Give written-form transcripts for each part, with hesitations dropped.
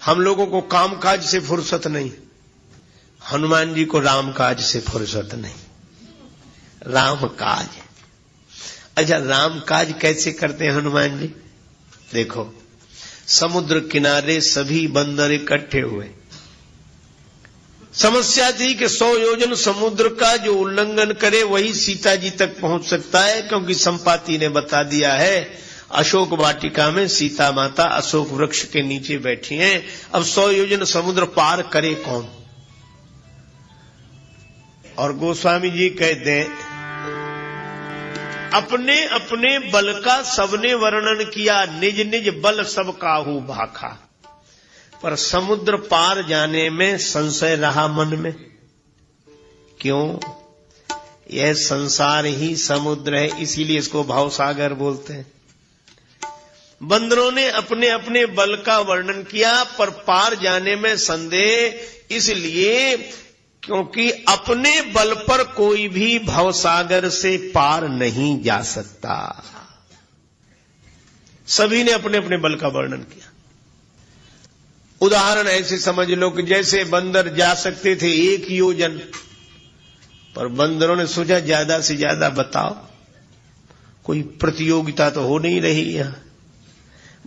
हम लोगों को कामकाज से फुर्सत नहीं, हनुमान जी को रामकाज से फुर्सत नहीं। रामकाज, अच्छा रामकाज कैसे करते हैं हनुमान जी? देखो, समुद्र किनारे सभी बंदर इकट्ठे हुए। समस्या थी कि 100 योजन समुद्र का जो उल्लंघन करे वही सीता जी तक पहुंच सकता है, क्योंकि संपाति ने बता दिया है अशोक वाटिका में सीता माता अशोक वृक्ष के नीचे बैठी हैं। अब 100 योजन समुद्र पार करे कौन? और गोस्वामी जी कहते हैं अपने अपने बल का सबने वर्णन किया, निज निज बल सब काहू भाखा, पर समुद्र पार जाने में संशय रहा मन में। क्यों? यह संसार ही समुद्र है, इसीलिए इसको भवसागर बोलते हैं। बंदरों ने अपने अपने बल का वर्णन किया, पर पार जाने में संदेह, इसलिए क्योंकि अपने बल पर कोई भी भवसागर से पार नहीं जा सकता। सभी ने अपने अपने बल का वर्णन किया। उदाहरण ऐसे समझ लो कि जैसे बंदर जा सकते थे 1 योजन, पर बंदरों ने सोचा ज्यादा से ज्यादा बताओ, कोई प्रतियोगिता तो हो नहीं रही यहां,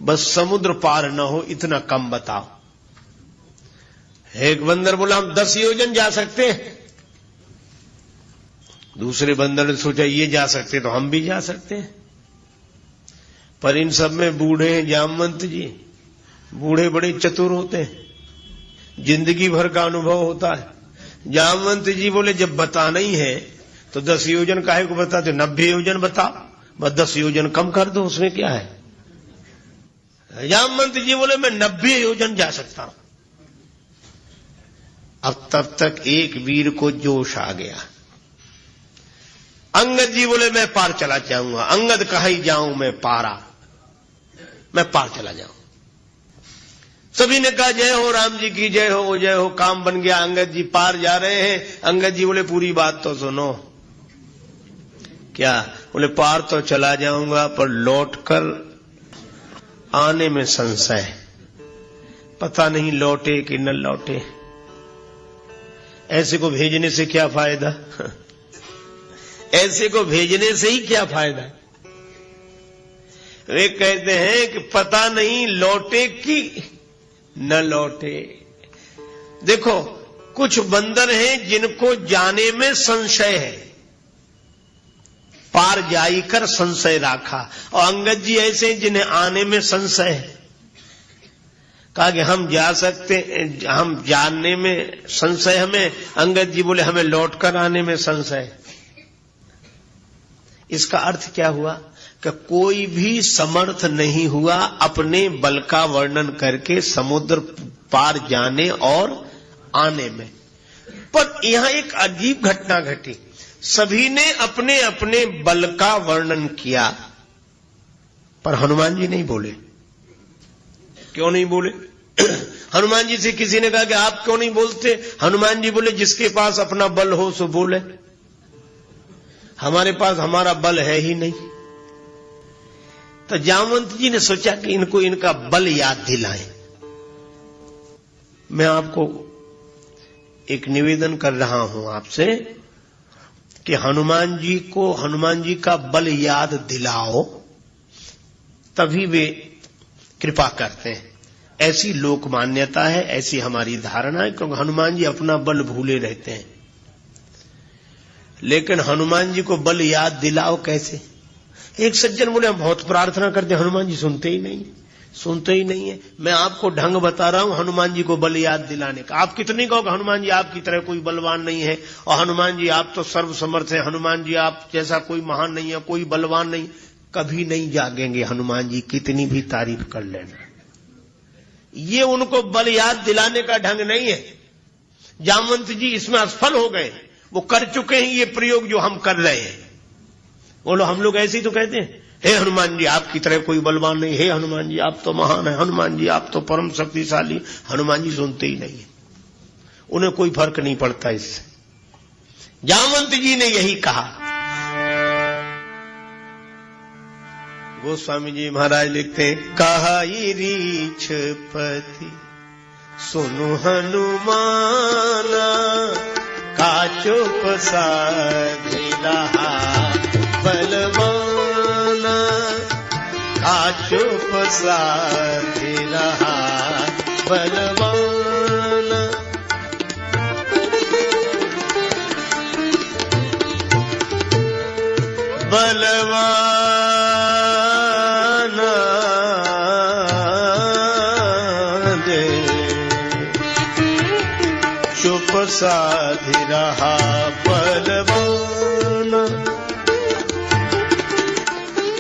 बस समुद्र पार न हो इतना कम बताओ। एक बंदर बोला हम 10 योजन जा सकते हैं। दूसरे बंदर ने सोचा ये जा सकते तो हम भी जा सकते हैं। पर इन सब में बूढ़े हैं जामवंत जी, बूढ़े बड़े चतुर होते हैं, जिंदगी भर का अनुभव होता है। जामवंत जी बोले जब बताना ही है तो 10 योजन काहे को बताते, 90 योजन बताओ, बस 10 योजन कम कर दो, उसमें क्या है। जामवंत जी बोले मैं 90 योजन जा सकता हूं। अब तब तक एक वीर को जोश आ गया। अंगद जी बोले मैं पार चला जाऊंगा। अंगद कहा ही जाऊं मैं पारा, मैं पार चला जाऊं। सभी ने कहा जय हो राम जी की जय हो, जय हो। काम बन गया, अंगद जी पार जा रहे हैं। अंगद जी बोले पूरी बात तो सुनो। क्या? बोले पार तो चला जाऊंगा, पर लौटकर आने में संशय, पता नहीं लौटे कि न लौटे। ऐसे को भेजने से क्या फायदा? ऐसे को भेजने से ही क्या फायदा? वे कहते हैं कि पता नहीं लौटे कि न लौटे। देखो, कुछ बंदर हैं जिनको जाने में संशय है, पार जाई कर संशय राखा, और अंगद जी ऐसे हैं जिन्हें आने में संशय है। कहा कि हम जा सकते, हम जानने में संशय हमें। अंगद जी बोले हमें लौटकर आने में संशय। इसका अर्थ क्या हुआ कि कोई भी समर्थ नहीं हुआ अपने बल का वर्णन करके समुद्र पार जाने और आने में। पर यहां एक अजीब घटना घटी। सभी ने अपने अपने बल का वर्णन किया, पर हनुमान जी नहीं बोले। क्यों नहीं बोले? हनुमान जी से किसी ने कहा कि आप क्यों नहीं बोलते? हनुमान जी बोले जिसके पास अपना बल हो सो बोले, हमारे पास हमारा बल है ही नहीं। तो जामवंत जी ने सोचा कि इनको इनका बल याद दिलाएं। मैं आपको एक निवेदन कर रहा हूं आपसे कि हनुमान जी को हनुमान जी का बल याद दिलाओ, तभी वे कृपा करते हैं। ऐसी लोक मान्यता है, ऐसी हमारी धारणा है, क्योंकि हनुमान जी अपना बल भूले रहते हैं। लेकिन हनुमान जी को बल याद दिलाओ कैसे? एक सज्जन बोले हम बहुत प्रार्थना करते हैं, हनुमान जी सुनते ही नहीं, सुनते ही नहीं है। मैं आपको ढंग बता रहा हूं हनुमान जी को बल याद दिलाने का। आप कितने कहोगे हनुमान जी आपकी तरह कोई बलवान नहीं है, और हनुमान जी आप तो सर्वसमर्थ हैं, हनुमान जी आप जैसा कोई महान नहीं है, कोई बलवान नहीं। कभी नहीं जागेंगे हनुमान जी, कितनी भी तारीफ कर लेना। ये उनको बल याद दिलाने का ढंग नहीं है। जामवंत जी इसमें असफल हो गए, वो कर चुके हैं ये प्रयोग जो हम कर रहे हैं। बोलो हम लोग ऐसे ही तो कहते हैं, हे हनुमान जी आपकी तरह कोई बलवान नहीं, हे हनुमान जी आप तो महान है, हनुमान जी आप तो परम शक्तिशाली। हनुमान जी सुनते ही नहीं है, उन्हें कोई फर्क नहीं पड़ता इससे। जामवंत जी ने यही कहा। गोस्वामी जी महाराज लिखते हैं, कहा रीछ पति सुनु हनुमाना का चुप साधि रहा बलवाना, का चुप साधि रहा बलवाना। बलवाना दे चुप साधि रहा बलवाना,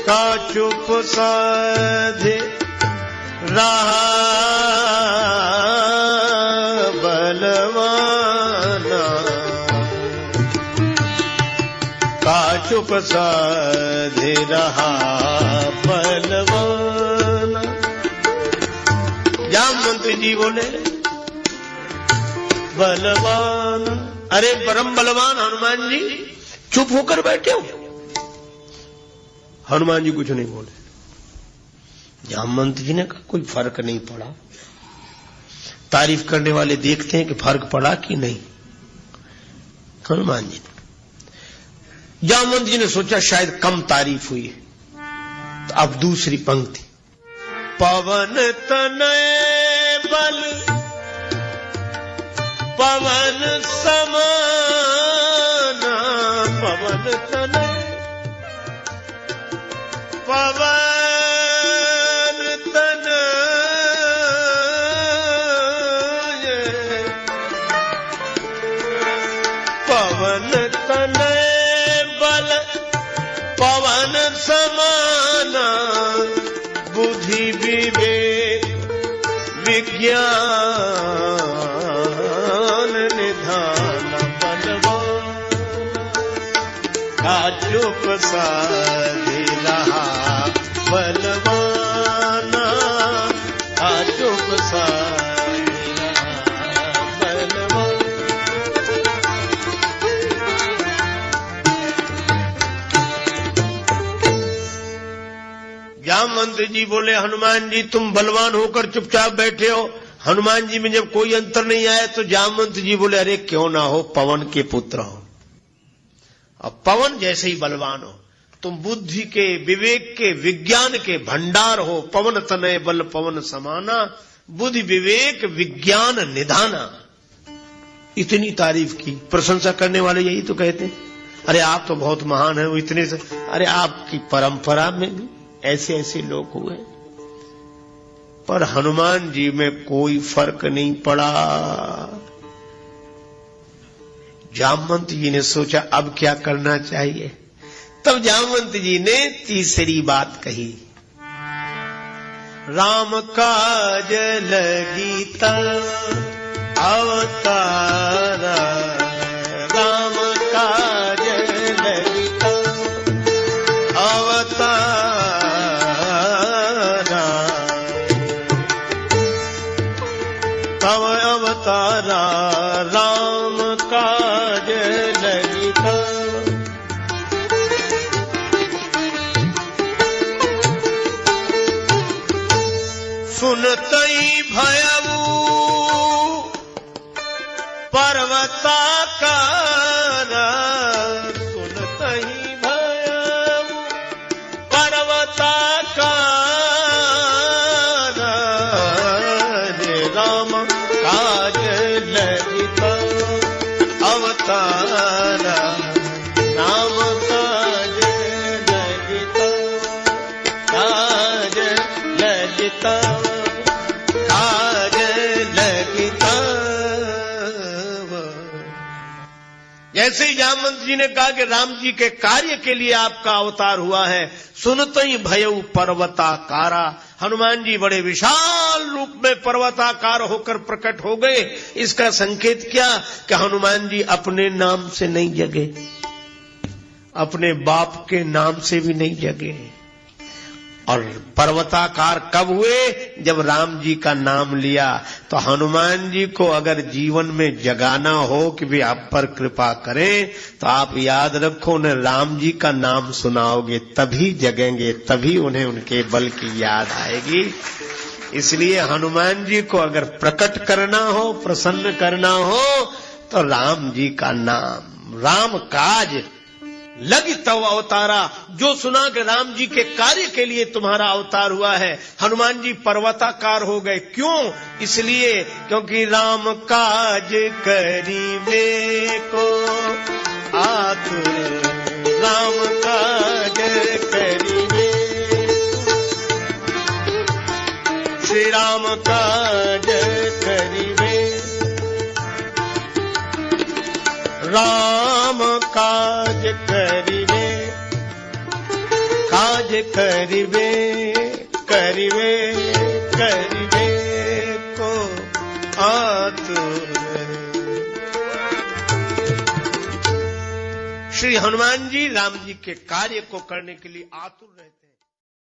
का चुप साधि रहा बलवाना, का चुप साधि रहा बलवाना। जामवंत जी बोले बलवान, अरे परम बलवान हनुमान जी चुप होकर बैठे हो। हनुमान जी कुछ नहीं बोले। जामवंत जी ने कहा कोई फर्क नहीं पड़ा। तारीफ करने वाले देखते हैं कि फर्क पड़ा कि नहीं। हनुमान जी ने, जामवंत जी ने सोचा शायद कम तारीफ हुई है, तो अब दूसरी पंक्ति, पवन तनय बल पवन समाना, पवन तनय पवन तनय, पवन तनय बल पवन समाना, बुद्धि विवेक विज्ञान निधान बलवान, का चुप साधि रहा बलवाना, का चुप साधि रहा बलवान। जामवंत जी बोले हनुमान जी तुम बलवान होकर चुपचाप बैठे हो। हनुमान जी में जब कोई अंतर नहीं आया तो जामवंत जी बोले अरे क्यों ना हो, पवन के पुत्र हो, अब पवन जैसे ही बलवान हो। तुम बुद्धि के, विवेक के, विज्ञान के भंडार हो। पवन तनय बल पवन समाना, बुद्धि विवेक विज्ञान निधाना। इतनी तारीफ की। प्रशंसा करने वाले यही तो कहते हैं अरे आप तो बहुत महान है, वो इतने से। अरे आपकी परंपरा में भी ऐसे ऐसे लोग हुए, पर हनुमान जी में कोई फर्क नहीं पड़ा। जामवंत जी ने सोचा अब क्या करना चाहिए। तब जामवंत जी ने तीसरी बात कही, राम काज लगीता अवतारा, राम काज लगीता अवतारा, तव अवतारा राम काज लगीता। सुनतई भयऊ पर्वताकारा, सुनतई भयऊ पर्वताकारा, रे राम काज लगिता अवतारा, राम काज लगिता, काज लगिता, काज लगीता। जैसे ही जामवंत जी ने कहा कि राम जी के कार्य के लिए आपका अवतार हुआ है, सुनते ही भयऊ पर्वताकारा, हनुमान जी बड़े विशाल रूप में पर्वताकार होकर प्रकट हो गए। इसका संकेत क्या कि हनुमान जी अपने नाम से नहीं जगे, अपने बाप के नाम से भी नहीं जगे। और पर्वताकार कब हुए? जब राम जी का नाम लिया। तो हनुमान जी को अगर जीवन में जगाना हो कि भी आप पर कृपा करें, तो आप याद रखो उन्हें राम जी का नाम सुनाओगे तभी जगेंगे, तभी उन्हें उनके बल की याद आएगी। इसलिए हनुमान जी को अगर प्रकट करना हो, प्रसन्न करना हो, तो राम जी का नाम, राम काज लगी तव अवतारा। जो सुना कि राम जी के कार्य के लिए तुम्हारा अवतार हुआ है, हनुमान जी पर्वताकार हो गए। क्यों? इसलिए क्योंकि राम काज करीबे को आतुर, राम काज करीबे, श्री राम काज करीबे, राम काज करिवे, काज करिवे, करिवे, करिवे को आतुर। श्री हनुमान जी राम जी के कार्य को करने के लिए आतुर रहते।